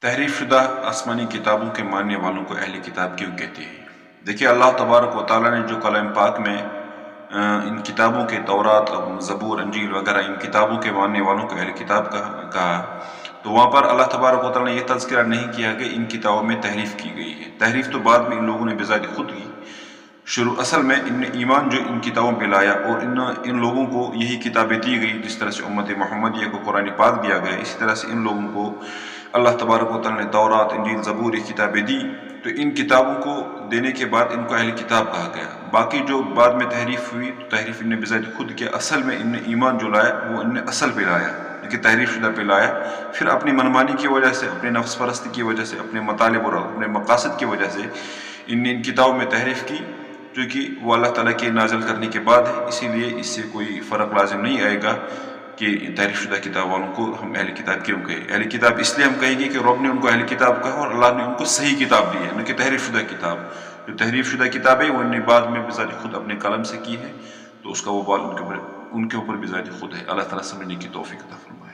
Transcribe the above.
تحریف شدہ آسمانی کتابوں کے ماننے والوں کو اہل کتاب کیوں کہتے ہیں؟ دیکھیے، اللہ تبارک و تعالیٰ نے جو کلام پاک میں ان کتابوں کے تورات، زبور، انجیل وغیرہ ان کتابوں کے ماننے والوں کو اہل کتاب کہا، تو وہاں پر اللہ تبارک و تعالیٰ نے یہ تذکرہ نہیں کیا کہ ان کتابوں میں تحریف کی گئی ہے۔ تحریف تو بعد میں ان لوگوں نے بذات خود کی۔ اصل میں ان نے ایمان جو ان کتابوں پہ لایا، اور ان لوگوں کو یہی کتابیں دی گئی، جس طرح سے امت محمدیہ کو قرآن پاک دیا گیا، اسی طرح سے ان لوگوں کو اللہ تبارک و تعالیٰ نے تورات، انجیل، زبور یہ کتابیں دی۔ تو ان کتابوں کو دینے کے بعد ان کو اہل کتاب کہا گیا۔ باقی جو بعد میں تحریف ہوئی، تو تحریف ان نے بذات خود کیا۔ اصل میں ان نے ایمان جو لایا وہ ان نے اصل پہ لایا، لیکن تحریف شدہ پہ لایا۔ پھر اپنی منمانی کی وجہ سے، اپنے نفس پرستی کی وجہ سے، اپنے مطالب اور اپنے مقاصد کی وجہ سے ان نے ان کتابوں میں تحریف کی، جو کہ وہ اللہ تعالیٰ کے نازل کرنے کے بعد ہے۔ اسی لیے اس سے کوئی فرق لازم نہیں آئے گا کہ تحریف شدہ کتاب والوں کو ہم اہل کتاب کیوں کہیں۔ اہل کتاب اس لیے ہم کہیں گے کہ رب نے ان کو اہل کتاب کہا، اور اللہ نے ان کو صحیح کتاب دی ہے، نہ کہ تحریف شدہ کتاب۔ جو تحریف شدہ کتاب ہے وہ انہوں نے بعد میں بذات خود اپنے قلم سے کی ہے، تو اس کا وہ بال ان کے اوپر بذات خود ہے۔ اللہ تعالیٰ سمجھنے کی توفیق عطا فرمائے۔